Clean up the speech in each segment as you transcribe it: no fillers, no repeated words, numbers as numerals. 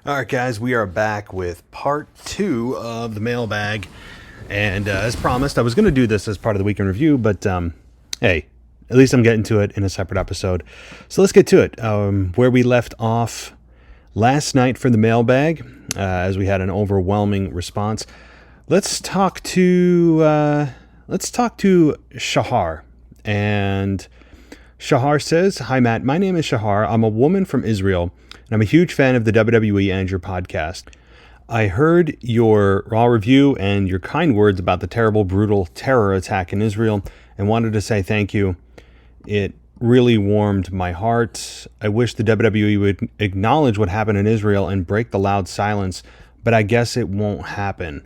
All right, guys, we are back with part 2 of the mailbag. And as promised, I was going to do this as part of the weekend review, but hey, at least I'm getting to it in a separate episode. So let's get to it. Where we left off last night for the mailbag, as we had an overwhelming response. Let's talk to Shahar. And Shahar says, "Hi Matt, my name is Shahar. I'm a woman from Israel, and I'm a huge fan of the WWE and your podcast. I heard your raw review and your kind words about the terrible, brutal terror attack in Israel and wanted to say thank you. It really warmed my heart. I wish the WWE would acknowledge what happened in Israel and break the loud silence, but I guess it won't happen.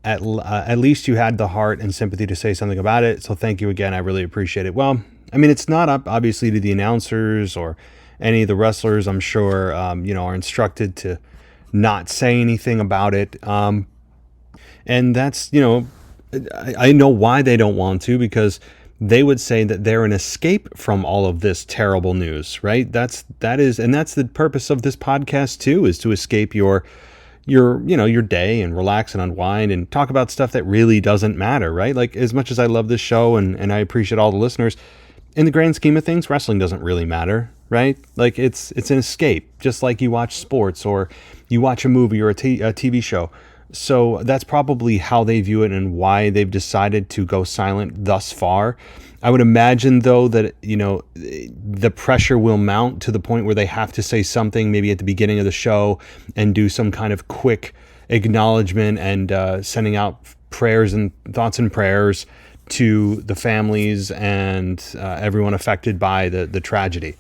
At least you had the heart and sympathy to say something about it, so thank you again. I really appreciate it." Well, I mean, it's not up, obviously, to the announcers or any of the wrestlers. I'm sure, are instructed to not say anything about it. And that's, I know why they don't want to, because they would say that they're an escape from all of this terrible news, right? That's the purpose of this podcast too, is to escape your day and relax and unwind and talk about stuff that really doesn't matter, right? Like, as much as I love this show and I appreciate all the listeners, in the grand scheme of things, wrestling doesn't really matter, right? Like, it's an escape, just like you watch sports or you watch a movie or a TV show. So that's probably how they view it and why they've decided to go silent thus far. I would imagine, though, that, the pressure will mount to the point where they have to say something maybe at the beginning of the show and do some kind of quick acknowledgement and sending out prayers and thoughts and prayers to the families and everyone affected by the tragedy.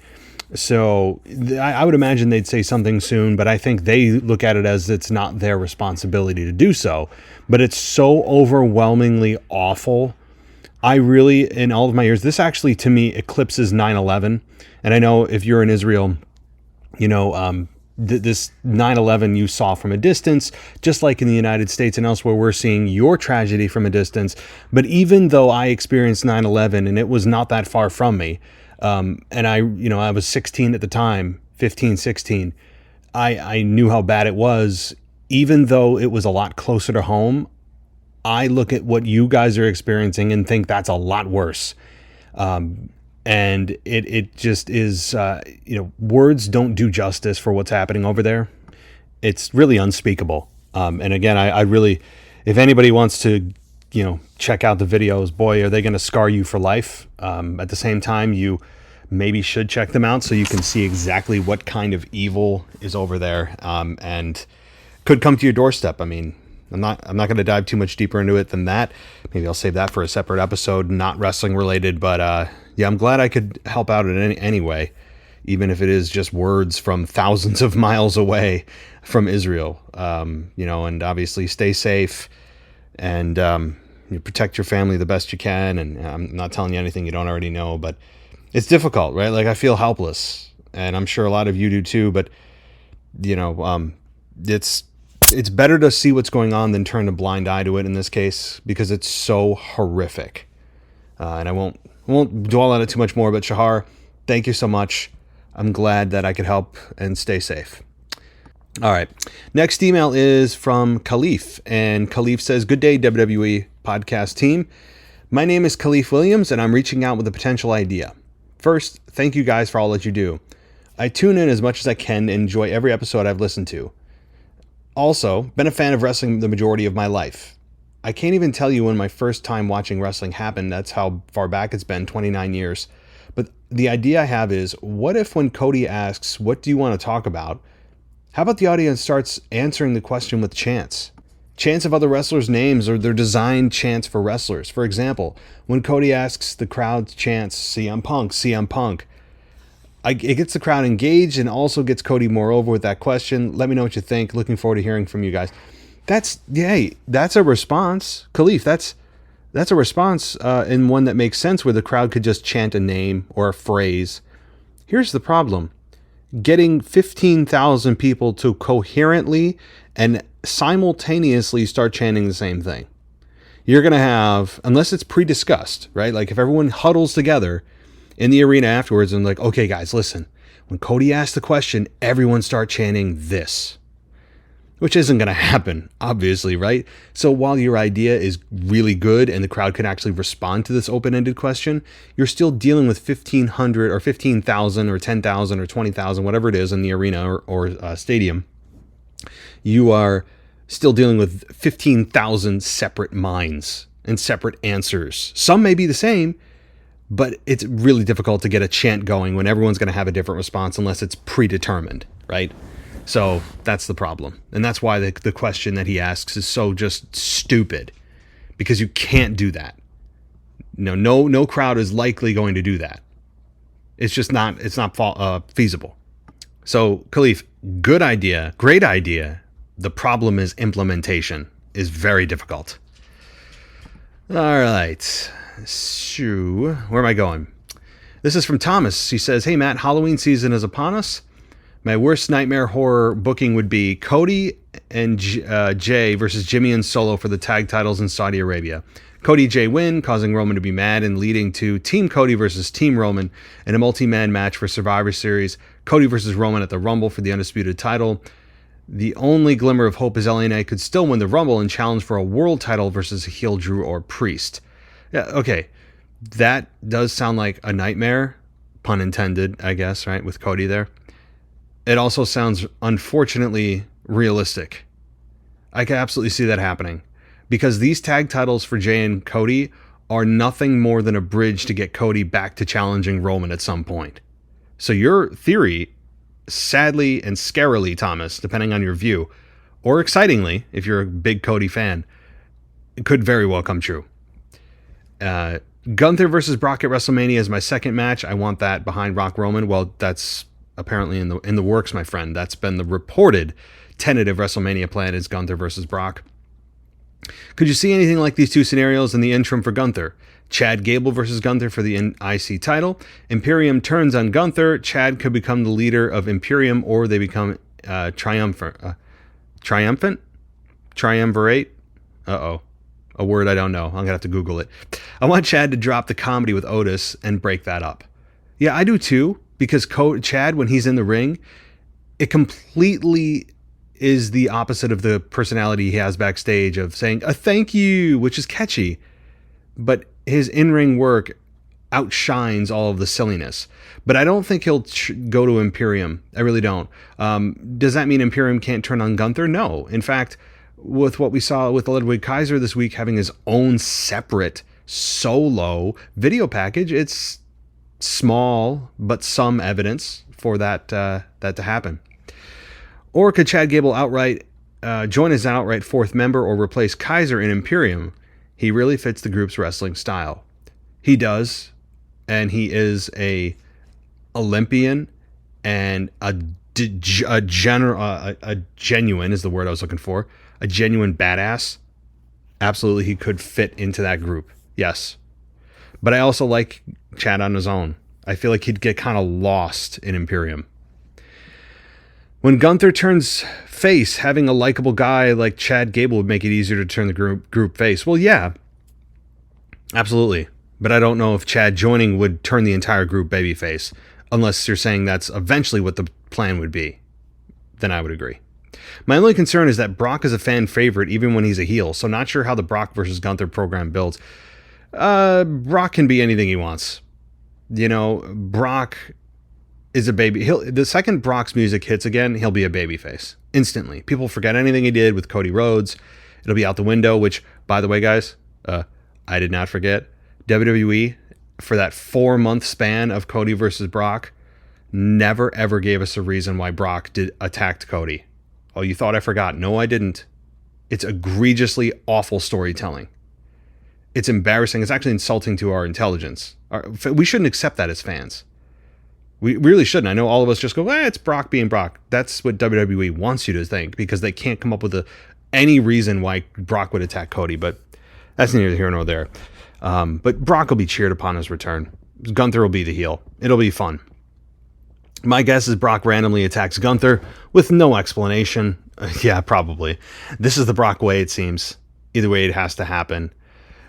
So I would imagine they'd say something soon, but I think they look at it as it's not their responsibility to do so. But it's so overwhelmingly awful. I really, in all of my years, this actually to me eclipses 9/11. And I know if you're in Israel, this 9/11 you saw from a distance, just like in the United States and elsewhere, we're seeing your tragedy from a distance. But even though I experienced 9/11 and it was not that far from me, and I was 16 at the time, 15, 16, I knew how bad it was. Even though it was a lot closer to home, I look at what you guys are experiencing and think that's a lot worse. And it just is, words don't do justice for what's happening over there. It's really unspeakable. And again, I really, if anybody wants to, check out the videos, boy, are they going to scar you for life. At the same time, you maybe should check them out so you can see exactly what kind of evil is over there, and could come to your doorstep. I mean, I'm not going to dive too much deeper into it than that. Maybe I'll save that for a separate episode, not wrestling related. But yeah, I'm glad I could help out in any way, even if it is just words from thousands of miles away from Israel. And obviously stay safe and protect your family the best you can. And I'm not telling you anything you don't already know, but it's difficult, right? Like, I feel helpless, and I'm sure a lot of you do too. But it's better to see what's going on than turn a blind eye to it in this case, because it's so horrific. And I won't dwell on it too much more, but Shahar, thank you so much. I'm glad that I could help, and stay safe. All right. Next email is from Khalif, and Khalif says, "Good day, WWE podcast team. My name is Khalif Williams, and I'm reaching out with a potential idea. First, thank you guys for all that you do. I tune in as much as I can and enjoy every episode I've listened to. Also, been a fan of wrestling the majority of my life. I can't even tell you when my first time watching wrestling happened. That's how far back it's been, 29 years. But the idea I have is, what if when Cody asks, 'What do you want to talk about?' how about the audience starts answering the question with chants? Chants of other wrestlers' names or their designed chants for wrestlers. For example, when Cody asks, the crowd chants, 'CM Punk, CM Punk.' It gets the crowd engaged and also gets Cody more over with that question. Let me know what you think. Looking forward to hearing from you guys." That's a response. Khalif, that's a response, and one that makes sense, where the crowd could just chant a name or a phrase. Here's the problem. Getting 15,000 people to coherently and simultaneously start chanting the same thing. You're going to have, unless it's pre-discussed, right? Like, if everyone huddles together in the arena afterwards and like, "Okay, guys, listen. When Cody asked the question, everyone start chanting this." which isn't going to happen, obviously, right? So while your idea is really good and the crowd can actually respond to this open-ended question, you're still dealing with 1,500 or 15,000 or 10,000 or 20,000, whatever it is in the arena or stadium. You are still dealing with 15,000 separate minds and separate answers. Some may be the same, but it's really difficult to get a chant going when everyone's going to have a different response unless it's predetermined, right? So that's the problem. And that's why the question that he asks is so just stupid, because you can't do that. No crowd is likely going to do that. It's just not, feasible. So Khalif, good idea, great idea. The problem is implementation is very difficult. All right. So, where am I going? This is from Thomas. He says, "Hey Matt, Halloween season is upon us. My worst nightmare horror booking would be Cody and Jay versus Jimmy and Solo for the tag titles in Saudi Arabia. Cody Jay win, causing Roman to be mad and leading to Team Cody versus Team Roman in a multi-man match for Survivor Series. Cody versus Roman at the Rumble for the undisputed title. The only glimmer of hope is LA Knight could still win the Rumble and challenge for a world title versus a heel Drew or Priest." Yeah, okay. That does sound like a nightmare, pun intended, I guess, right, with Cody there. It also sounds unfortunately realistic. I can absolutely see that happening, because these tag titles for Jay and Cody are nothing more than a bridge to get Cody back to challenging Roman at some point. So your theory, sadly and scarily, Thomas, depending on your view, or excitingly, if you're a big Cody fan, it could very well come true. Gunther versus Brock at WrestleMania is my second match. I want that behind Rock Roman. Well, that's apparently in the works, my friend. That's been the reported tentative WrestleMania plan, is Gunther versus Brock. Could you see anything like these two scenarios in the interim for Gunther? Chad Gable versus Gunther for the IC title. Imperium turns on Gunther. Chad could become the leader of Imperium, or they become triumphant? Triumvirate? Uh-oh. A word I don't know. I'm going to have to Google it. I want Chad to drop the comedy with Otis and break that up. Yeah, I do too, because Chad, when he's in the ring, it completely is the opposite of the personality he has backstage of saying a thank you, which is catchy. But his in-ring work outshines all of the silliness. But I don't think he'll go to Imperium. I really don't. Does that mean Imperium can't turn on Gunther? No. In fact, with what we saw with Ludwig Kaiser this week having his own separate solo video package, it's small but some evidence for that to happen. Or could Chad Gable outright join as an outright fourth member or replace Kaiser in Imperium? He really fits the group's wrestling style. He does, and he is a Olympian and a genuine is the word I was looking for. A genuine badass. Absolutely, he could fit into that group. Yes. But I also like Chad on his own. I feel like he'd get kind of lost in Imperium. When Gunther turns face, having a likable guy like Chad Gable would make it easier to turn the group face. Well, yeah. Absolutely. But I don't know if Chad joining would turn the entire group babyface, unless you're saying that's eventually what the plan would be. Then I would agree. My only concern is that Brock is a fan favorite even when he's a heel, so not sure how the Brock versus Gunther program builds. Brock can be anything he wants. You know, Brock is a baby. The second Brock's music hits again, he'll be a babyface instantly. People forget anything he did with Cody Rhodes. It'll be out the window, which, by the way, guys, I did not forget. WWE, for that 4-month span of Cody versus Brock, never ever gave us a reason why Brock attacked Cody. Oh, you thought I forgot? No, I didn't. It's egregiously awful storytelling. It's embarrassing. It's actually insulting to our intelligence. We shouldn't accept that as fans. We really shouldn't. I know all of us just go, it's Brock being Brock. That's what WWE wants you to think, because they can't come up with any reason why Brock would attack Cody, but that's neither here nor there. But Brock will be cheered upon his return. Gunther will be the heel. It'll be fun. My guess is Brock randomly attacks Gunther with no explanation. Yeah, probably. This is the Brock way, it seems. Either way, it has to happen.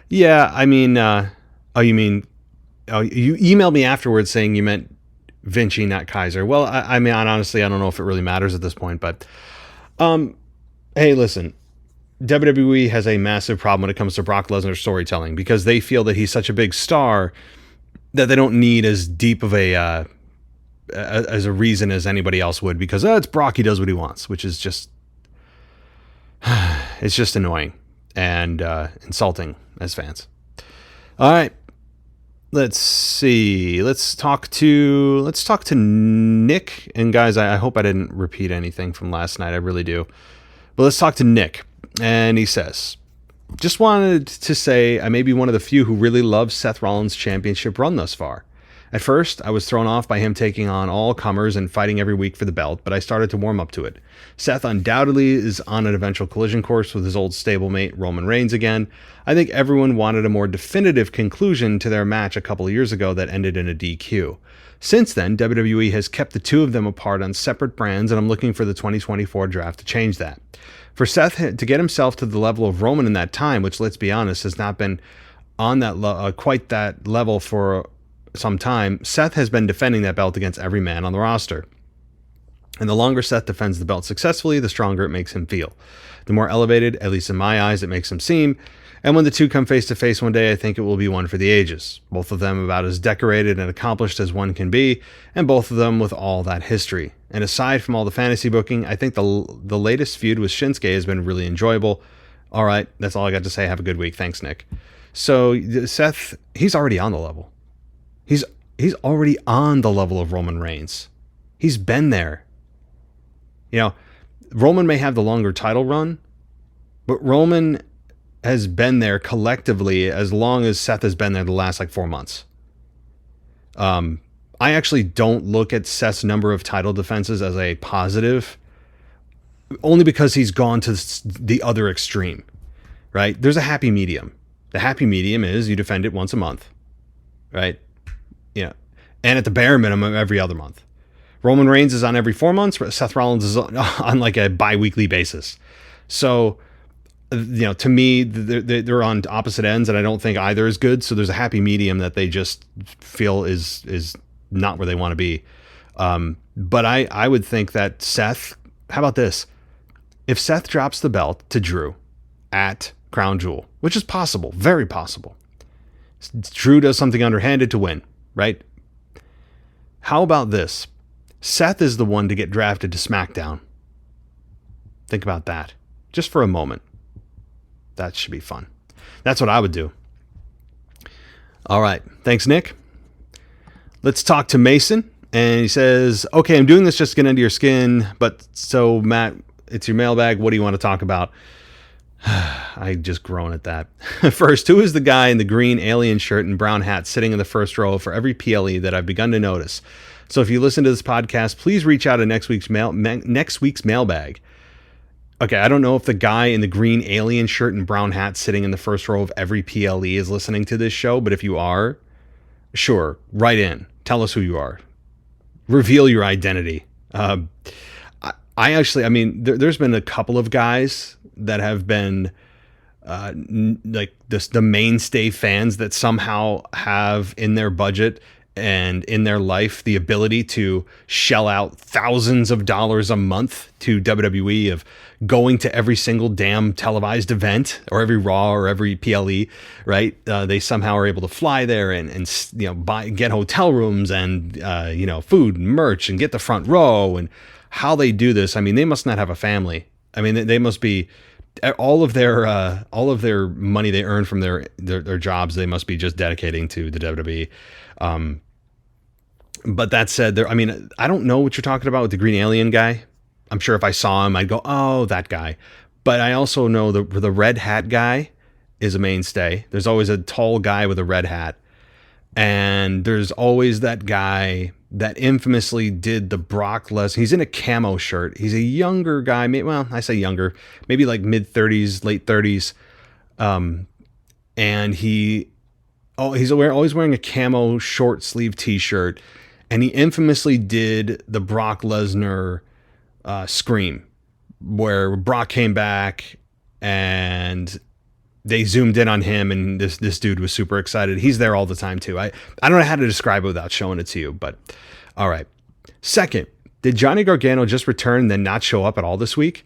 Yeah, I mean, you emailed me afterwards saying you meant Vinci, not Kaiser. Well, I mean, honestly, I don't know if it really matters at this point, but Hey, listen, WWE has a massive problem when it comes to Brock Lesnar storytelling because they feel that he's such a big star that they don't need as deep of as a reason as anybody else would, because it's Brock, he does what he wants, which is just it's just annoying and insulting as fans. All right, let's see. Let's talk to Nick. And guys, I hope I didn't repeat anything from last night. I really do. But let's talk to Nick. And he says, just wanted to say I may be one of the few who really loves Seth Rollins' championship run thus far. At first, I was thrown off by him taking on all comers and fighting every week for the belt, but I started to warm up to it. Seth undoubtedly is on an eventual collision course with his old stablemate Roman Reigns again. I think everyone wanted a more definitive conclusion to their match a couple of years ago that ended in a DQ. Since then, WWE has kept the two of them apart on separate brands, and I'm looking for the 2024 draft to change that. For Seth to get himself to the level of Roman in that time, which, let's be honest, has not been on that quite that level for some time, Seth has been defending that belt against every man on the roster. And the longer Seth defends the belt successfully, the stronger it makes him feel. The more elevated, at least in my eyes, it makes him seem. And when the two come face to face one day, I think it will be one for the ages. Both of them about as decorated and accomplished as one can be, and both of them with all that history. And aside from all the fantasy booking, I think the latest feud with Shinsuke has been really enjoyable. All right, that's all I got to say. Have a good week. Thanks, Nick. So Seth, he's already on the level. He's already on the level of Roman Reigns. He's been there. You know, Roman may have the longer title run, but Roman has been there collectively as long as Seth has been there the last 4 months. I actually don't look at Seth's number of title defenses as a positive, only because he's gone to the other extreme, right? There's a happy medium. The happy medium is you defend it once a month, right? Yeah, and at the bare minimum, every other month. Roman Reigns is on every 4 months. Seth Rollins is on a bi-weekly basis. So, to me, they're on opposite ends, and I don't think either is good. So there's a happy medium that they just feel is not where they want to be. But I would think that Seth, how about this? If Seth drops the belt to Drew at Crown Jewel, which is possible, very possible, Drew does something underhanded to win. Right? How about this? Seth is the one to get drafted to SmackDown. Think about that. Just for a moment. That should be fun. That's what I would do. All right. Thanks, Nick. Let's talk to Mason. And he says, okay, I'm doing this just to get under your skin. But so, Matt, it's your mailbag. What do you want to talk about? I just groan at that. First, who is the guy in the green alien shirt and brown hat sitting in the first row for every PLE that I've begun to notice? So if you listen to this podcast, please reach out to next week's mailbag. Okay, I don't know if the guy in the green alien shirt and brown hat sitting in the first row of every PLE is listening to this show, but if you are, sure, write in. Tell us who you are. Reveal your identity. There's been a couple of guys that have been the mainstay fans that somehow have in their budget and in their life the ability to shell out thousands of dollars a month to WWE, of going to every single damn televised event or every Raw or every PLE, right? They somehow are able to fly there and get hotel rooms and food and merch and get the front row. And how they do this, I mean, they must not have a family. I mean, they must be all of their money they earn from their jobs. They must be just dedicating to the WWE. But that said, I don't know what you're talking about with the green alien guy. I'm sure if I saw him, I'd go, oh, that guy. But I also know the red hat guy is a mainstay. There's always a tall guy with a red hat. And there's always that guy that infamously did the Brock Lesnar. He's in a camo shirt. He's a younger guy. I say younger, maybe like mid-30s, late 30s. And he's always wearing a camo short sleeve t-shirt. And he infamously did the Brock Lesnar scream, where Brock came back and they zoomed in on him, and this dude was super excited. He's there all the time too. I don't know how to describe it without showing it to you, but all right. Second, did Johnny Gargano just return and then not show up at all this week?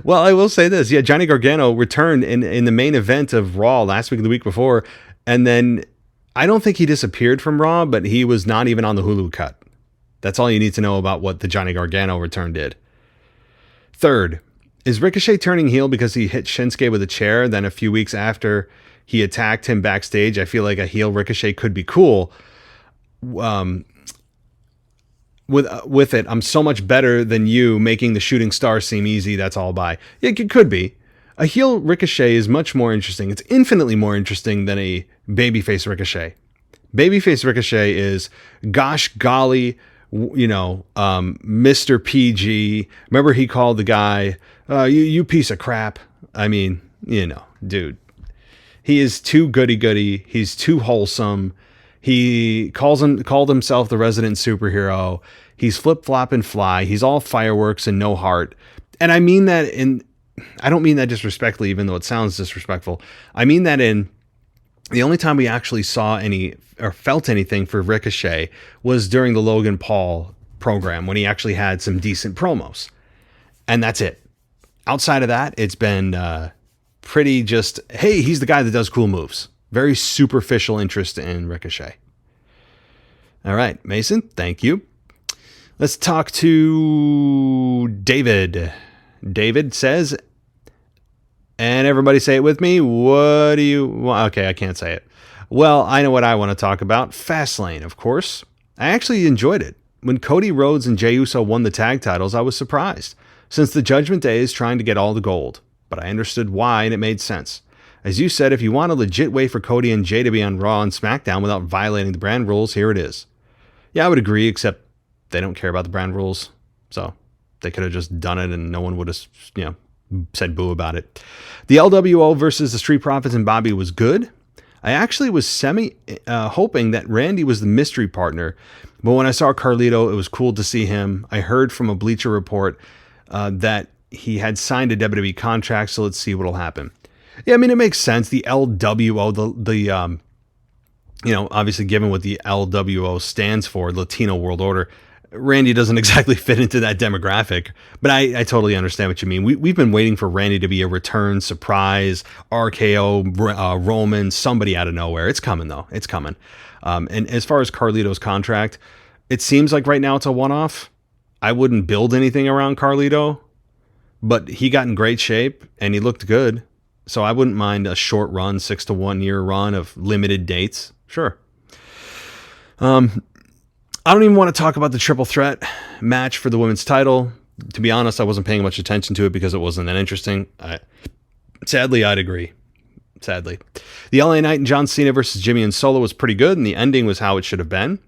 Well, I will say this. Yeah, Johnny Gargano returned in the main event of Raw last week and the week before. And then I don't think he disappeared from Raw, but he was not even on the Hulu cut. That's all you need to know about what the Johnny Gargano return did. Third, is Ricochet turning heel because he hit Shinsuke with a chair? Then a few weeks after he attacked him backstage, I feel like a heel Ricochet could be cool. With it, I'm so much better than you, making the shooting star seem easy. That's all by. It could be. A heel Ricochet is much more interesting. It's infinitely more interesting than a babyface Ricochet. Babyface Ricochet is, gosh golly, Mr. PG. Remember he called the guy, you piece of crap. I mean, dude. He is too goody-goody. He's too wholesome. He called himself the resident superhero. He's flip-flop and fly. He's all fireworks and no heart. And I mean that I don't mean that disrespectfully, even though it sounds disrespectful. I mean that in the only time we actually saw any or felt anything for Ricochet was during the Logan Paul program when he actually had some decent promos. And that's it. Outside of that, it's been pretty just, hey, he's the guy that does cool moves. Very superficial interest in Ricochet. All right, Mason, thank you. Let's talk to David. David says, and everybody say it with me, what do you want? Okay, I can't say it. Well, I know what I want to talk about. Fastlane, of course. I actually enjoyed it. When Cody Rhodes and Jey Uso won the tag titles, I was surprised, since the Judgment Day is trying to get all the gold. But I understood why, and it made sense. As you said, if you want a legit way for Cody and Jey to be on Raw and SmackDown without violating the brand rules, here it is. Yeah, I would agree, except they don't care about the brand rules. So they could have just done it and no one would have, said boo about it. The LWO versus the Street Profits and Bobby was good. I actually was hoping that Randy was the mystery partner. But when I saw Carlito, it was cool to see him. I heard from a Bleacher Report that he had signed a WWE contract, so let's see what'll happen. Yeah, I mean, it makes sense. The LWO, obviously given what the LWO stands for, Latino World Order, Randy doesn't exactly fit into that demographic, but I totally understand what you mean. We've been waiting for Randy to be a return surprise, RKO, Roman, somebody out of nowhere. It's coming, though. It's coming. And as far as Carlito's contract, it seems like right now it's a one-off. I wouldn't build anything around Carlito, but he got in great shape and he looked good. So I wouldn't mind a short run, 6 to 1 year run of limited dates. Sure. I don't even want to talk about the triple threat match for the women's title. To be honest, I wasn't paying much attention to it because it wasn't that interesting. Sadly, I'd agree. Sadly. The LA Knight and John Cena versus Jimmy and Solo was pretty good, and the ending was how it should have been.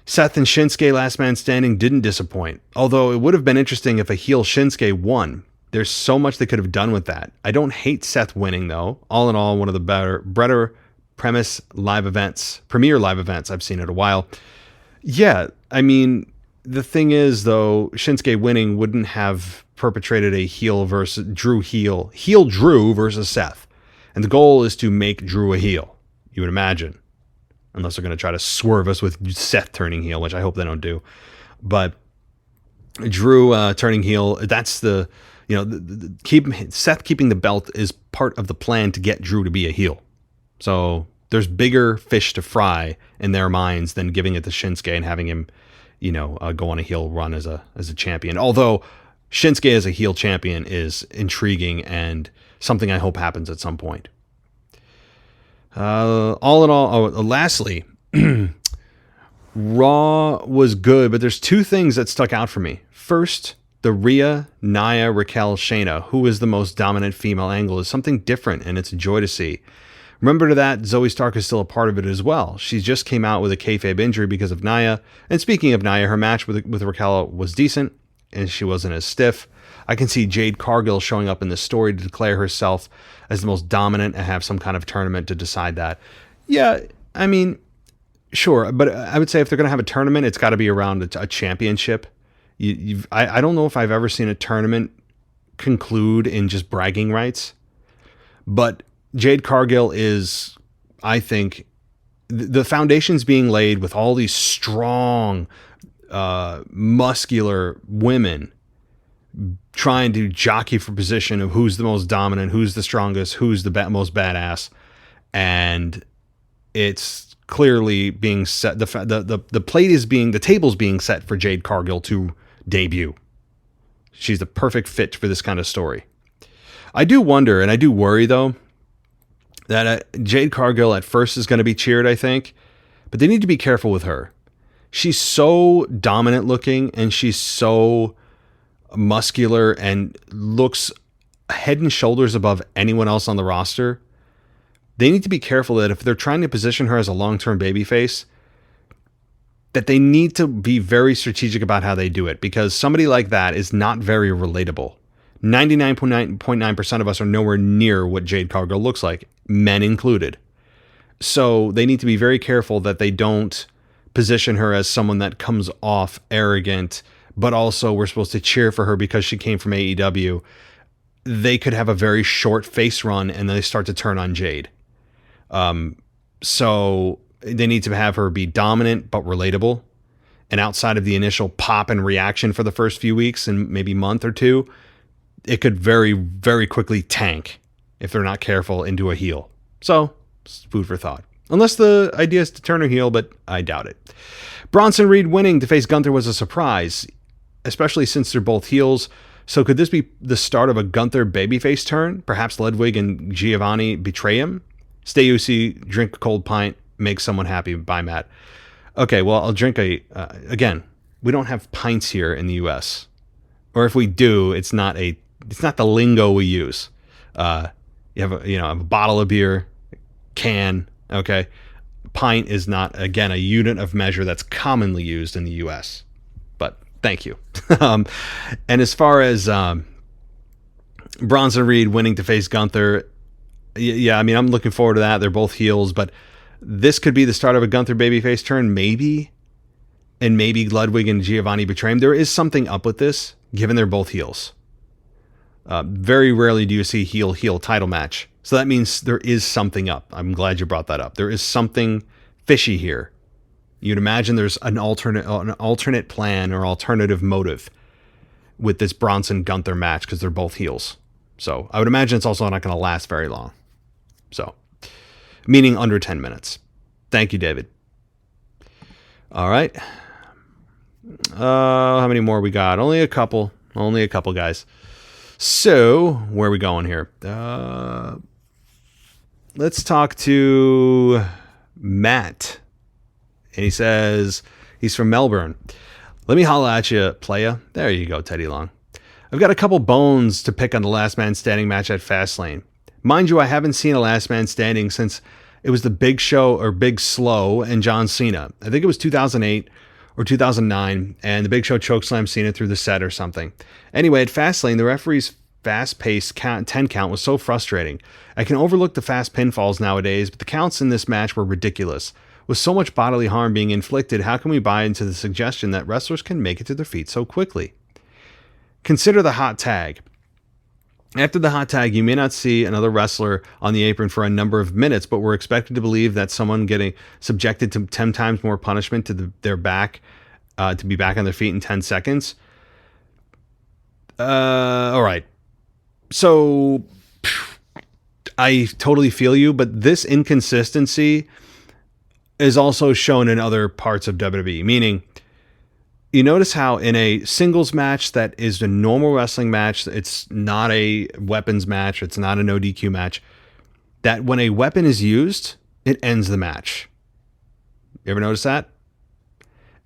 Seth and Shinsuke Last Man Standing didn't disappoint, although it would have been interesting if a heel Shinsuke won. There's so much they could have done with that. I don't hate Seth winning, though. All in all, one of the better premier live events I've seen in a while. Yeah, I mean, the thing is, though, Shinsuke winning wouldn't have perpetrated a heel Drew versus Seth. And the goal is to make Drew a heel, you would imagine. Unless they're going to try to swerve us with Seth turning heel, which I hope they don't do. But Drew turning heel, that's the... Seth keeping the belt is part of the plan to get Drew to be a heel. So there's bigger fish to fry in their minds than giving it to Shinsuke and having him, go on a heel run as a champion. Although Shinsuke as a heel champion is intriguing and something I hope happens at some point. All in all, lastly, Raw was good, but there's two things that stuck out for me. First, the Rhea, Nia, Raquel, Shayna, who is the most dominant female angle, is something different, and it's a joy to see. Remember that Zoe Stark is still a part of it as well. She just came out with a kayfabe injury because of Nia. And speaking of Nia, her match with Raquel was decent, and she wasn't as stiff. I can see Jade Cargill showing up in this story to declare herself as the most dominant and have some kind of tournament to decide that. Yeah, I mean, sure, but I would say if they're going to have a tournament, it's got to be around a championship. I don't know if I've ever seen a tournament conclude in just bragging rights, but Jade Cargill is, I think, the foundation's being laid with all these strong, muscular women trying to jockey for position of who's the most dominant, who's the strongest, who's the most badass. And it's clearly being set. The table's being set for Jade Cargill to debut. She's the perfect fit for this kind of story. I do wonder, and I do worry though, that Jade Cargill at first is going to be cheered, I think, but they need to be careful with her. She's so dominant looking, and she's so muscular and looks head and shoulders above anyone else on the roster. They need to be careful that if they're trying to position her as a long-term babyface, that they need to be very strategic about how they do it, because somebody like that is not very relatable. 99.9% of us are nowhere near what Jade Cargill looks like, men included. So they need to be very careful that they don't position her as someone that comes off arrogant, but also we're supposed to cheer for her because she came from AEW. They could have a very short face run and then they start to turn on Jade. So they need to have her be dominant but relatable. And outside of the initial pop and reaction for the first few weeks and maybe month or two, it could very, very quickly tank if they're not careful into a heel. So, food for thought. Unless the idea is to turn her heel, but I doubt it. Bronson Reed winning to face Gunther was a surprise, especially since they're both heels. So could this be the start of a Gunther babyface turn? Perhaps Ludwig and Giovanni betray him? Stay UC, drink a cold pint, make someone happy. Bye, Matt. Okay, well, I'll drink again, we don't have pints here in the U.S. Or if we do, it's not the lingo we use. You have a bottle of beer, can, okay? Pint is not, again, a unit of measure that's commonly used in the U.S. But thank you. And as far as Bronson Reed winning to face Gunther, yeah, I mean, I'm looking forward to that. They're both heels, but this could be the start of a Gunther babyface turn, maybe. And maybe Ludwig and Giovanni betray him. There is something up with this, given they're both heels. Very rarely do you see heel title match. So that means there is something up. I'm glad you brought that up. There is something fishy here. You'd imagine there's an alternate plan or alternative motive with this Bronson Gunther match because they're both heels. So I would imagine it's also not going to last very long. So, meaning under 10 minutes. Thank you, David. All right. How many more we got? Only a couple, guys. So, where are we going here? Let's talk to Matt. And he says he's from Melbourne. Let me holla at you, playa. There you go, Teddy Long. I've got a couple bones to pick on the Last Man Standing match at Fastlane. Mind you, I haven't seen a Last Man Standing since it was the Big Show or Big Slow and John Cena. I think it was 2008 or 2009, and the Big Show chokeslammed Cena through the set or something. Anyway, at Fastlane, the referee's fast-paced 10 count was so frustrating. I can overlook the fast pinfalls nowadays, but the counts in this match were ridiculous. With so much bodily harm being inflicted, how can we buy into the suggestion that wrestlers can make it to their feet so quickly? Consider the hot tag. After the hot tag, you may not see another wrestler on the apron for a number of minutes, but we're expected to believe that someone getting subjected to 10 times more punishment to their back, to be back on their feet in 10 seconds. All right. So I totally feel you, but this inconsistency is also shown in other parts of WWE, meaning you notice how in a singles match that is a normal wrestling match, it's not a weapons match, it's not a no DQ match, that when a weapon is used, it ends the match. You ever notice that?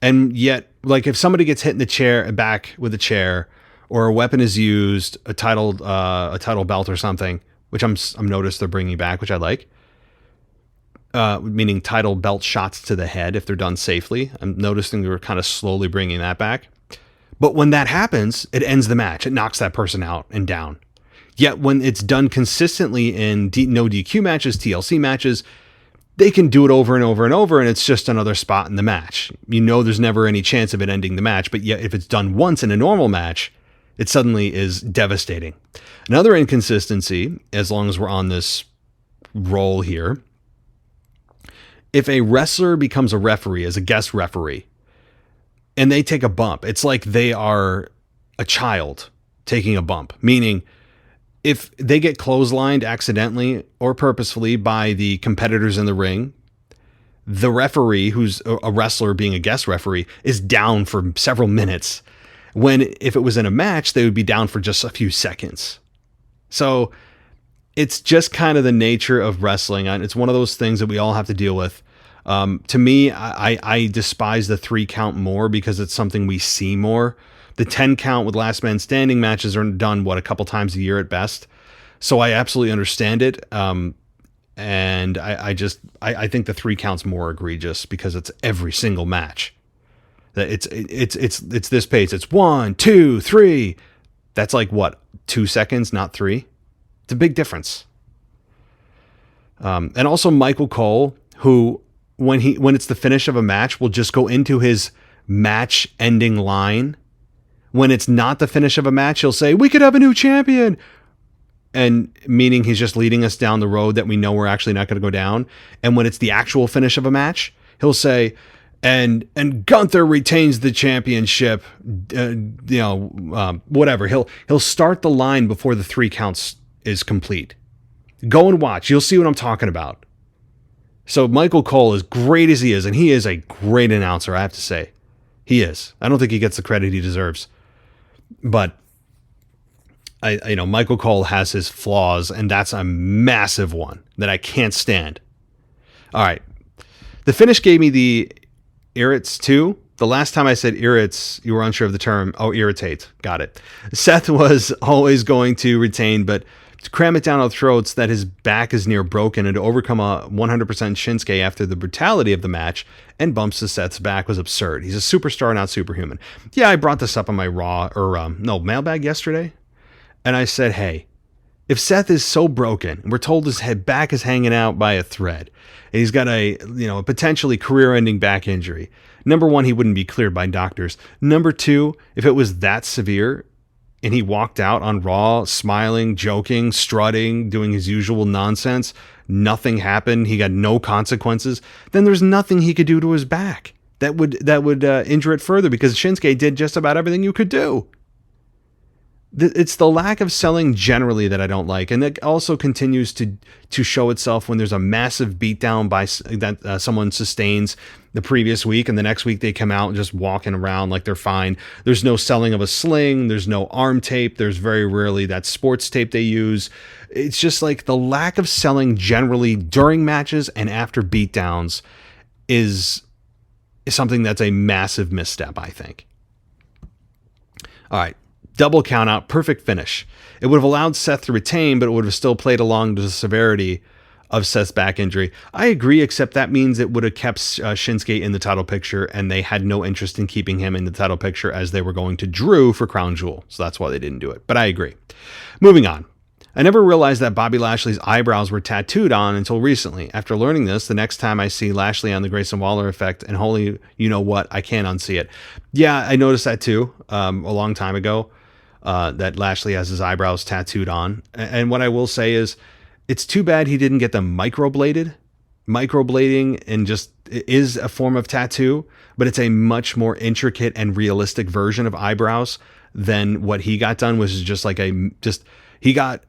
And yet, like if somebody gets hit in the chair, back with a chair, or a weapon is used, a title belt or something, which I'm noticed they're bringing back, which I like. Meaning title belt shots to the head if they're done safely. I'm noticing they're kind of slowly bringing that back. But when that happens, it ends the match. It knocks that person out and down. Yet when it's done consistently in no DQ matches, TLC matches, they can do it over and over and over, and it's just another spot in the match. You know there's never any chance of it ending the match, but yet if it's done once in a normal match, it suddenly is devastating. Another inconsistency, as long as we're on this roll here, if a wrestler becomes a referee as a guest referee and they take a bump, it's like they are a child taking a bump, meaning if they get clotheslined accidentally or purposefully by the competitors in the ring, the referee, who's a wrestler being a guest referee, is down for several minutes. When if it was in a match, they would be down for just a few seconds. So it's just kind of the nature of wrestling. And it's one of those things that we all have to deal with. To me, I despise the 3 count more because it's something we see more. The 10 count with last man standing matches are done, a couple times a year at best. So I absolutely understand it. And I think the 3 count's more egregious because it's every single match. That it's this pace. It's 1, 2, 3. That's like what, 2 seconds, not 3. It's a big difference. And also Michael Cole, who when it's the finish of a match, will just go into his match ending line. When it's not the finish of a match, he'll say, "We could have a new champion." And meaning he's just leading us down the road that we know we're actually not going to go down. And when it's the actual finish of a match, he'll say, and Gunther retains the championship, whatever. He'll start the line before the 3 counts is complete. Go and watch. You'll see what I'm talking about. So Michael Cole, as great as he is, and he is a great announcer, I have to say. He is. I don't think he gets the credit he deserves. But Michael Cole has his flaws, and that's a massive one that I can't stand. All right. The finish gave me the irrits too. The last time I said irrits, you were unsure of the term. Oh, irritate. Got it. Seth was always going to retain, but to cram it down our throats that his back is near broken and to overcome a 100% Shinsuke after the brutality of the match and bumps to Seth's back was absurd. He's a superstar, not superhuman. Yeah, I brought this up on my Mailbag yesterday. And I said, hey, if Seth is so broken, and we're told his back is hanging out by a thread, and he's got a potentially career-ending back injury, number one, he wouldn't be cleared by doctors. Number two, if it was that severe, and he walked out on Raw, smiling, joking, strutting, doing his usual nonsense, nothing happened, he got no consequences, then there's nothing he could do to his back that would injure it further, because Shinsuke did just about everything you could do. It's the lack of selling generally that I don't like, and it also continues to show itself when there's a massive beatdown that someone sustains the previous week, and the next week they come out just walking around like they're fine. There's no selling of a sling, there's no arm tape, there's very rarely that sports tape they use. It's just like the lack of selling generally during matches and after beatdowns is something that's a massive misstep, I think. All right. Double count out, perfect finish. It would have allowed Seth to retain, but it would have still played along to the severity of Seth's back injury. I agree, except that means it would have kept Shinsuke in the title picture, and they had no interest in keeping him in the title picture as they were going to Drew for Crown Jewel. So that's why they didn't do it. But I agree. Moving on. I never realized that Bobby Lashley's eyebrows were tattooed on until recently. After learning this, the next time I see Lashley on the Grayson Waller effect, and holy, you know what, I can't unsee it. Yeah, I noticed that too a long time ago. That Lashley has his eyebrows tattooed on. And what I will say is, it's too bad he didn't get them microbladed. Microblading and just is a form of tattoo, but it's a much more intricate and realistic version of eyebrows than what he got done, which is just like he got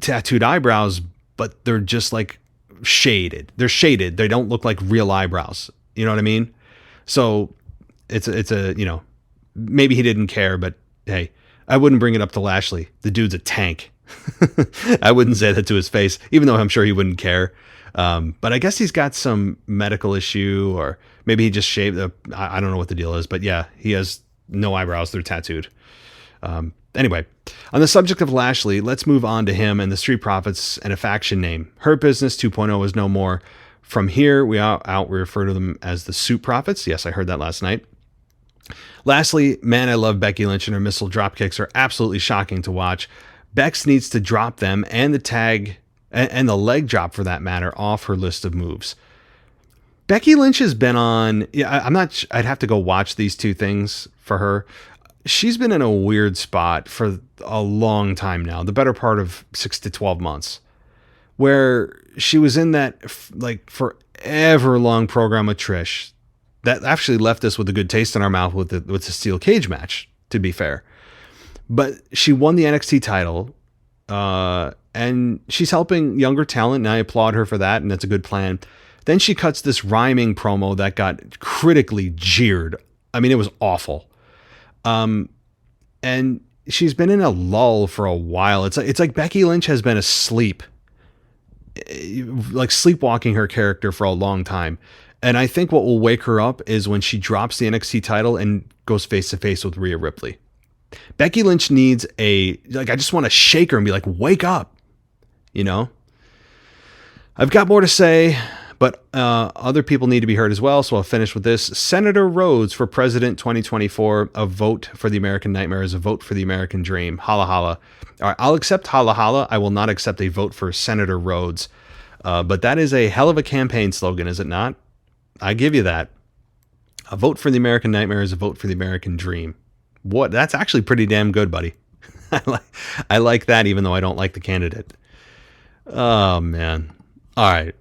tattooed eyebrows, but they're just like shaded. They're shaded. They don't look like real eyebrows. You know what I mean? So it's a, maybe he didn't care, but hey, I wouldn't bring it up to Lashley. The dude's a tank. I wouldn't say that to his face, even though I'm sure he wouldn't care. But I guess he's got some medical issue, or maybe he just shaved. I don't know what the deal is, but yeah, he has no eyebrows. They're tattooed. Anyway, on the subject of Lashley, let's move on to him and the Street Profits and a faction name. Hurt Business 2.0 is no more. From here, we refer to them as the Suit Profits. Yes, I heard that last night. Lastly, man, I love Becky Lynch, and her missile dropkicks are absolutely shocking to watch. Bex needs to drop them and the tag and the leg drop for that matter off her list of moves. Becky Lynch has been on, I'd have to go watch these two things for her. She's been in a weird spot for a long time now, the better part of 6 to 12 months, where she was in that like forever long program with Trish. That actually left us with a good taste in our mouth with the steel cage match, to be fair. But she won the NXT title, and she's helping younger talent, and I applaud her for that, and that's a good plan. Then she cuts this rhyming promo that got critically jeered. I mean, it was awful. And she's been in a lull for a while. It's like Becky Lynch has been asleep, like sleepwalking her character for a long time. And I think what will wake her up is when she drops the NXT title and goes face to face with Rhea Ripley. Becky Lynch needs I just want to shake her and be like, wake up, you know? I've got more to say, but other people need to be heard as well, so I'll finish with this. Senator Rhodes for President 2024, a vote for the American Nightmare is a vote for the American Dream. Holla, holla. All right, I'll accept holla, holla. I will not accept a vote for Senator Rhodes. But that is a hell of a campaign slogan, is it not? I give you that. A vote for the American Nightmare is a vote for the American Dream. What? That's actually pretty damn good, buddy. I like that, even though I don't like the candidate. Oh, man. All right.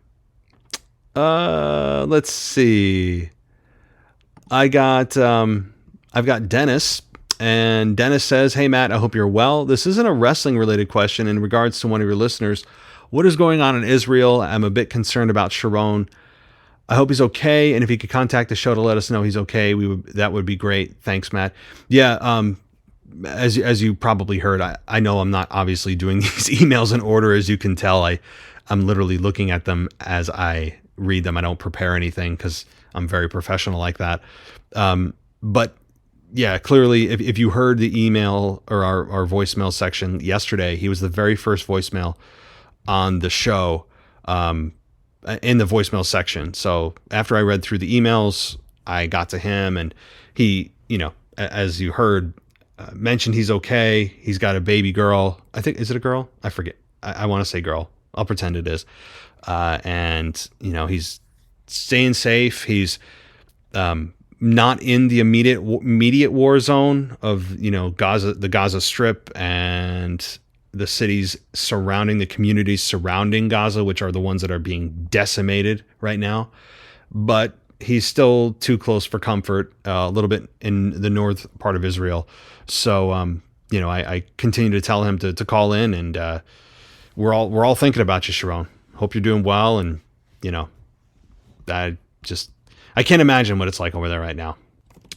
Let's see. I've got Dennis, and Dennis says, "Hey Matt, I hope you're well. This isn't a wrestling related question in regards to one of your listeners. What is going on in Israel? I'm a bit concerned about Sharon. I hope he's okay, and if he could contact the show to let us know he's okay, that would be great. Thanks, Matt." Yeah, as you probably heard, I know I'm not obviously doing these emails in order, as you can tell. I'm literally looking at them as I read them. I don't prepare anything because I'm very professional like that. But yeah, clearly, if you heard the email or our voicemail section yesterday, he was the very first voicemail on the show, in the voicemail section. So after I read through the emails, I got to him, and he, as you heard, mentioned he's okay. He's got a baby girl. I think, is it a girl? I forget. I want to say girl. I'll pretend it is. And he's staying safe. He's not in the immediate war zone of Gaza, the Gaza Strip, and the cities surrounding, the communities surrounding Gaza, which are the ones that are being decimated right now. But he's still too close for comfort, a little bit in the north part of Israel. So I continue to tell him to call in, and we're all thinking about you, Sharon. Hope you're doing well, and I can't imagine what it's like over there right now.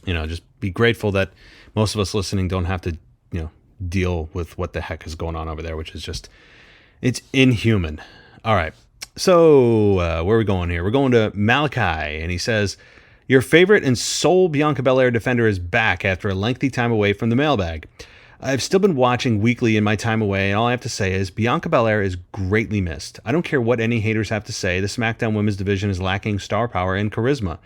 Just be grateful that most of us listening don't have to deal with what the heck is going on over there, which is it's inhuman. All right, so where are we going here? We're going to Malachi, and he says, "Your favorite and sole Bianca Belair defender is back after a lengthy time away from the mailbag. I've still been watching weekly in my time away, and all I have to say is Bianca Belair is greatly missed. I don't care what any haters have to say, the SmackDown Women's Division is lacking star power and charisma,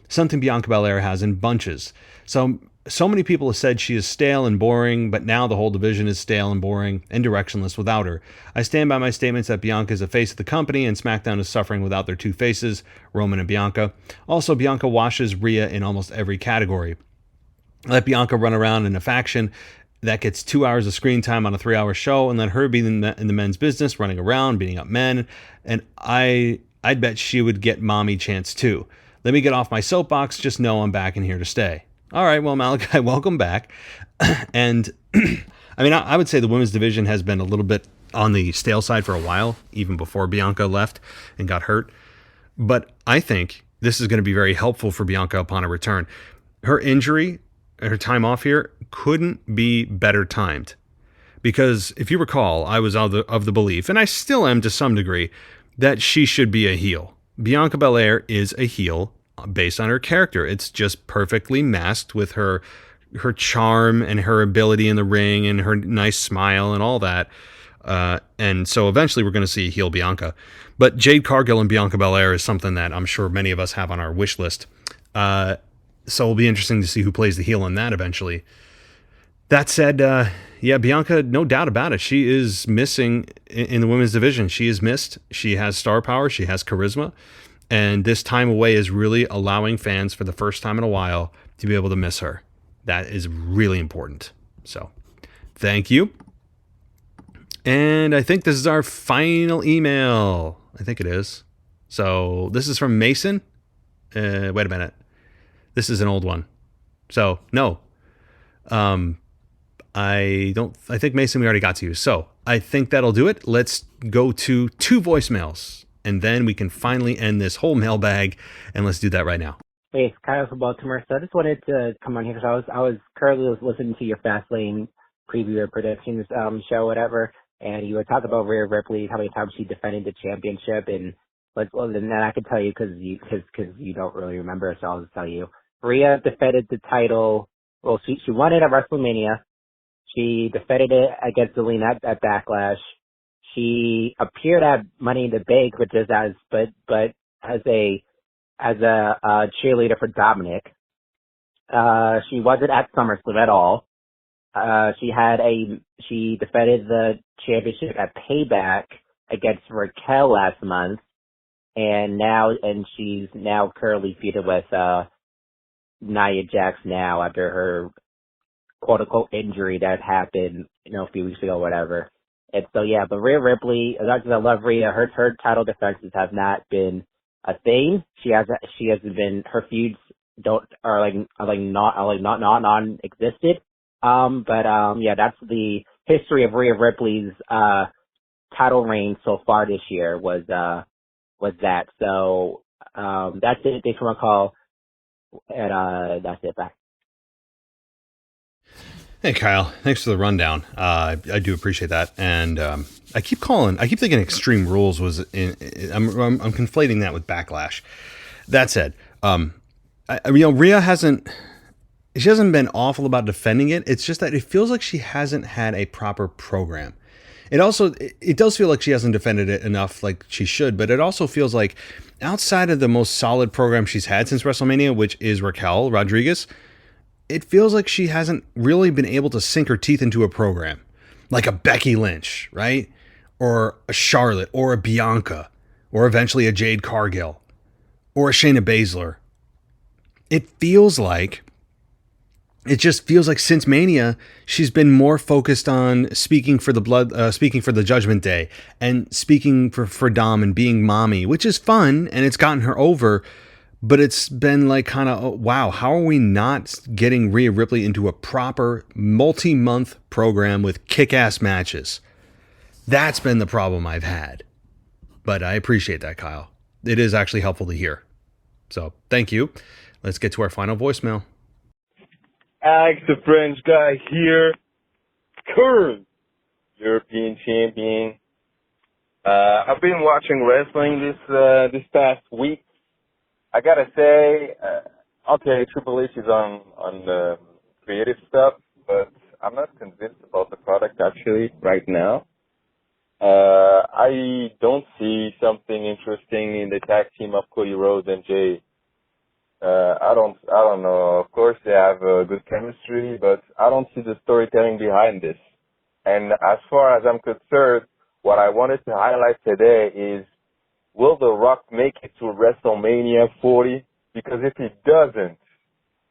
something Bianca Belair has in bunches. So many people have said she is stale and boring, but now the whole division is stale and boring and directionless without her. I stand by my statements that Bianca is the face of the company, and SmackDown is suffering without their two faces, Roman and Bianca. Also, Bianca washes Rhea in almost every category. Let Bianca run around in a faction that gets 2 hours of screen time on a 3-hour show, and let her be in the men's business, running around, beating up men, and I'd bet she would get mommy chance too. Let me get off my soapbox, just know I'm back and here to stay." All right, well, Malachi, welcome back. And I would say the women's division has been a little bit on the stale side for a while, even before Bianca left and got hurt. But I think this is going to be very helpful for Bianca upon her return. Her injury, her time off here, couldn't be better timed. Because if you recall, I was of the belief, and I still am to some degree, that she should be a heel. Bianca Belair is a heel based on her character. It's just perfectly masked with her charm and her ability in the ring and her nice smile and all that. And so eventually we're going to see a heel Bianca. But Jade Cargill and Bianca Belair is something that I'm sure many of us have on our wish list. So it'll be interesting to see who plays the heel in that eventually. That said, Bianca, no doubt about it. She is missing in the women's division. She is missed. She has star power. She has charisma. And this time away is really allowing fans for the first time in a while to be able to miss her. That is really important. So thank you. And I think this is our final email. I think it is. So this is from Mason. Wait a minute. This is an old one. So no. I think, Mason, we already got to you. So I think that'll do it. Let's go to 2 voicemails, and then we can finally end this whole mailbag, and let's do that right now. Hey, it's Kyle from Baltimore. So I just wanted to come on here because I was currently listening to your Fastlane preview or predictions show, whatever, and you were talking about Rhea Ripley, how many times she defended the championship, and then I can tell you because you don't really remember, so I'll just tell you. Rhea defended the title. Well, she won it at WrestleMania. She defended it against Zelina at Backlash. She appeared at Money in the Bank, which is but as a cheerleader for Dominic. She wasn't at SummerSlam at all. She defended the championship at Payback against Raquel last month, and she's now currently feuded with Nia Jax now after her quote unquote injury that happened, a few weeks ago, whatever. And so yeah, but Rhea Ripley, as much as I love Rhea, her title defenses have not been a thing. She hasn't been, her feuds are not non-existent. Yeah, that's the history of Rhea Ripley's title reign so far this year was that. So that's it. Thanks for my call, and that's it. Bye. Hey, Kyle. Thanks for the rundown. I do appreciate that. And I keep thinking Extreme Rules was I'm conflating that with Backlash. That said, Rhea hasn't been awful about defending it. It's just that it feels like she hasn't had a proper program. It does feel like she hasn't defended it enough like she should, but it also feels like outside of the most solid program she's had since WrestleMania, which is Raquel Rodriguez, it feels like she hasn't really been able to sink her teeth into a program like a Becky Lynch, right? Or a Charlotte, or a Bianca, or eventually a Jade Cargill, or a Shayna Baszler. It just feels like since Mania, she's been more focused on speaking for the Judgment Day, and speaking for Dom and being mommy, which is fun, and it's gotten her over. But it's been like kind of, wow, how are we not getting Rhea Ripley into a proper multi-month program with kick-ass matches? That's been the problem I've had. But I appreciate that, Kyle. It is actually helpful to hear. So thank you. Let's get to our final voicemail. Alex, the French guy here, current European champion. I've been watching wrestling this past week. I gotta say, okay, Triple H is on the creative stuff, but I'm not convinced about the product actually right now. I don't see something interesting in the tag team of Cody Rhodes and Jay. I don't know. Of course, they have good chemistry, but I don't see the storytelling behind this. And as far as I'm concerned, what I wanted to highlight today is, will The Rock make it to WrestleMania 40? Because if he doesn't,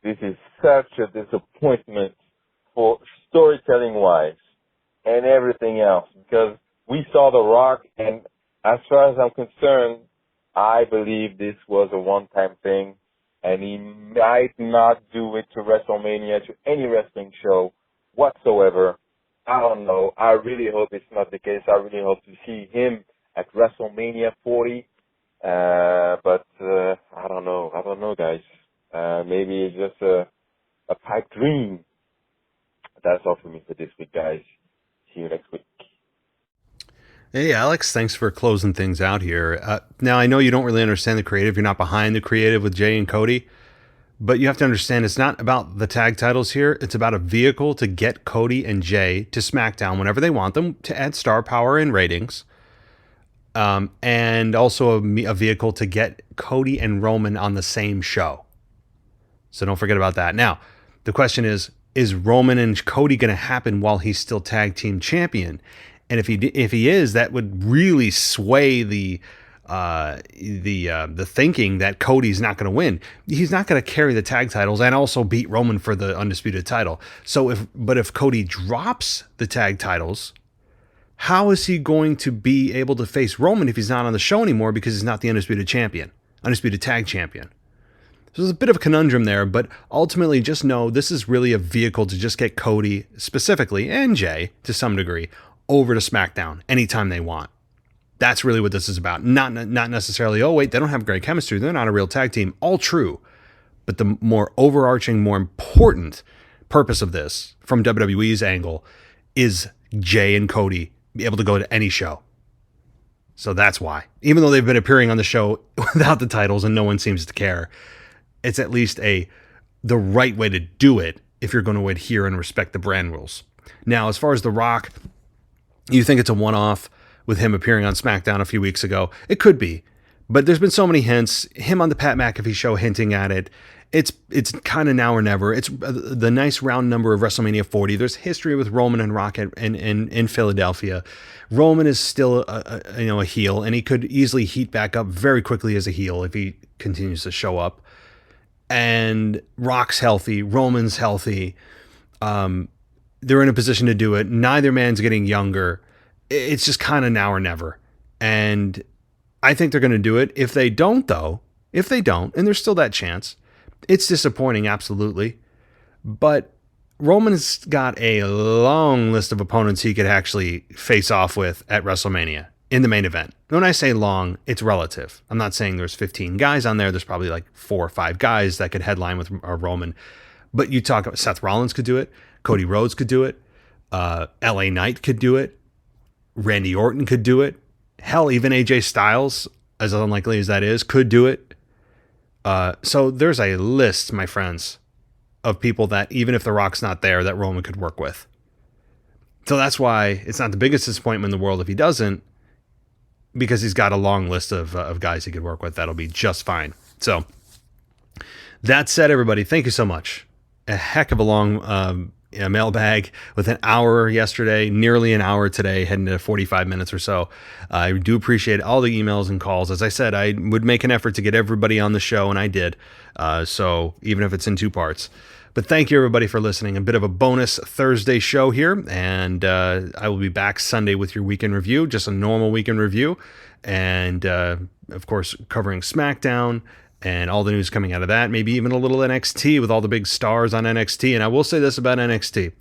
this is such a disappointment for storytelling-wise and everything else. Because we saw The Rock, and as far as I'm concerned, I believe this was a one-time thing, and he might not do it to WrestleMania, to any wrestling show whatsoever. I don't know. I really hope it's not the case. I really hope to see him at WrestleMania 40, but I don't know, guys. Maybe it's just a pipe dream. That's all for me for this week, guys. See you next week. Hey, Alex, thanks for closing things out here. Now, I know you don't really understand the creative. You're not behind the creative with Jay and Cody, but you have to understand it's not about the tag titles here. It's about a vehicle to get Cody and Jay to SmackDown whenever they want them, to add star power and ratings. And also a vehicle to get Cody and Roman on the same show. So don't forget about that. Now, the question is Roman and Cody going to happen while he's still tag team champion? And if he is, that would really sway the thinking that Cody's not going to win. He's not going to carry the tag titles and also beat Roman for the undisputed title. So if Cody drops the tag titles, how is he going to be able to face Roman if he's not on the show anymore because he's not the undisputed tag champion? So there's a bit of a conundrum there, but ultimately just know this is really a vehicle to just get Cody specifically, and Jay to some degree, over to SmackDown anytime they want. That's really what this is about. Not necessarily, oh wait, they don't have great chemistry, they're not a real tag team. All true. But the more overarching, more important purpose of this from WWE's angle is Jay and Cody be able to go to any show. So that's why. Even though they've been appearing on the show without the titles and no one seems to care, it's at least the right way to do it if you're going to adhere and respect the brand rules. Now, as far as The Rock, you think it's a one-off with him appearing on SmackDown a few weeks ago? It could be. But there's been so many hints. Him on the Pat McAfee show hinting at it. It's kind of now or never. It's the nice round number of WrestleMania 40. There's history with Roman and Rock in Philadelphia. Roman is still a heel, and he could easily heat back up very quickly as a heel if he continues to show up. And Rock's healthy, Roman's healthy. They're in a position to do it. Neither man's getting younger. It's just kind of now or never. And I think they're going to do it. If they don't, and there's still that chance, it's disappointing, absolutely. But Roman's got a long list of opponents he could actually face off with at WrestleMania in the main event. When I say long, it's relative. I'm not saying there's 15 guys on there. There's probably like 4 or 5 guys that could headline with Roman. But you talk about Seth Rollins could do it. Cody Rhodes could do it. LA Knight could do it. Randy Orton could do it. Hell, even AJ Styles, as unlikely as that is, could do it. So there's a list, my friends, of people that even if The Rock's not there, that Roman could work with. So that's why it's not the biggest disappointment in the world if he doesn't, because he's got a long list of guys he could work with. That'll be just fine. So that said, everybody, thank you so much. A heck of a long mailbag with an hour yesterday, nearly an hour today, heading to 45 minutes or so. I do appreciate all the emails and calls. As I said, I would make an effort to get everybody on the show, and I did. So even if it's in 2 parts. But thank you, everybody, for listening. A bit of a bonus Thursday show here, and I will be back Sunday with your weekend review, just a normal weekend review, and of course, covering SmackDown and all the news coming out of that, maybe even a little NXT with all the big stars on NXT. And I will say this about NXT.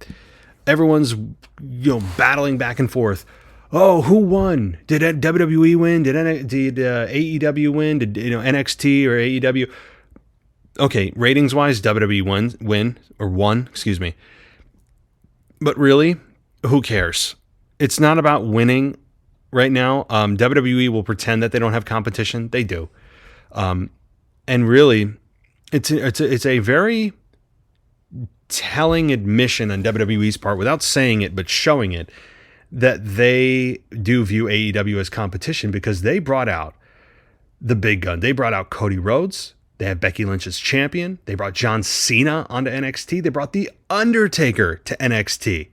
Everyone's battling back and forth. Oh, who won? Did WWE win? Did AEW win? Did NXT or AEW? Okay, ratings-wise, WWE won, excuse me. But really, who cares? It's not about winning right now. WWE will pretend that they don't have competition. They do. And really, it's a very telling admission on WWE's part, without saying it but showing it, that they do view AEW as competition, because they brought out the big gun. They brought out Cody Rhodes. They have Becky Lynch as champion. They brought John Cena onto NXT. They brought The Undertaker to NXT.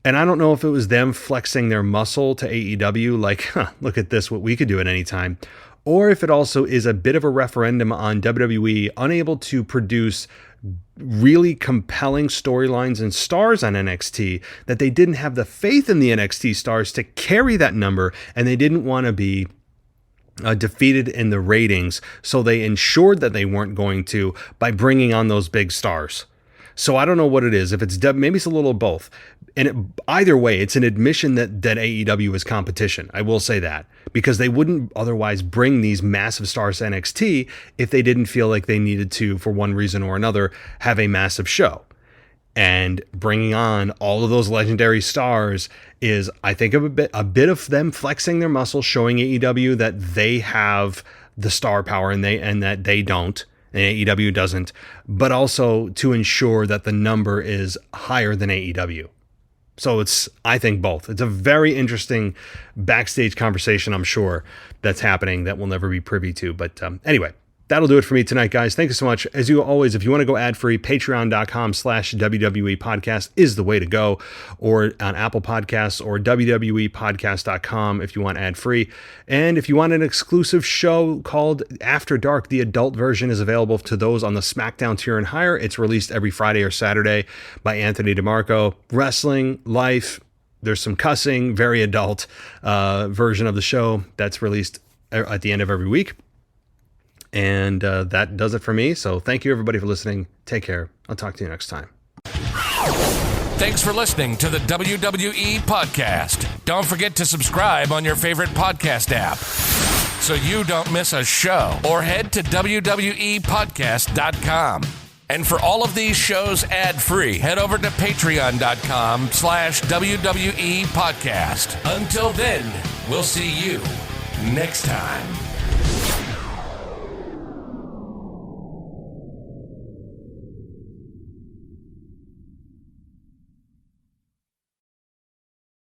And I don't know if it was them flexing their muscle to AEW, like, look at this, what we could do at any time, or if it also is a bit of a referendum on WWE unable to produce really compelling storylines and stars on NXT, that they didn't have the faith in the NXT stars to carry that number, and they didn't want to be defeated in the ratings, so they ensured that they weren't going to by bringing on those big stars. So I don't know what it is. If it's maybe it's a little of both. And either way, it's an admission that AEW is competition. I will say that, because they wouldn't otherwise bring these massive stars to NXT if they didn't feel like they needed to, for one reason or another, have a massive show. And bringing on all of those legendary stars is, I think, a bit of them flexing their muscles, showing AEW that they have the star power and that they don't, and AEW doesn't, but also to ensure that the number is higher than AEW. So it's, I think, both. It's a very interesting backstage conversation, I'm sure, that's happening that we'll never be privy to. But anyway, that'll do it for me tonight, guys. Thank you so much. As you always, if you want to go ad-free, patreon.com/WWE podcast is the way to go, or on Apple Podcasts or WWEpodcast.com if you want ad-free. And if you want an exclusive show called After Dark, the adult version is available to those on the SmackDown tier and higher. It's released every Friday or Saturday by Anthony DeMarco. Wrestling, life, there's some cussing, very adult version of the show that's released at the end of every week. And that does it for me. So thank you, everybody, for listening. Take care. I'll talk to you next time. Thanks for listening to the WWE Podcast. Don't forget to subscribe on your favorite podcast app so you don't miss a show, or head to WWEpodcast.com. And for all of these shows ad-free, head over to patreon.com/WWE Podcast. Until then, we'll see you next time.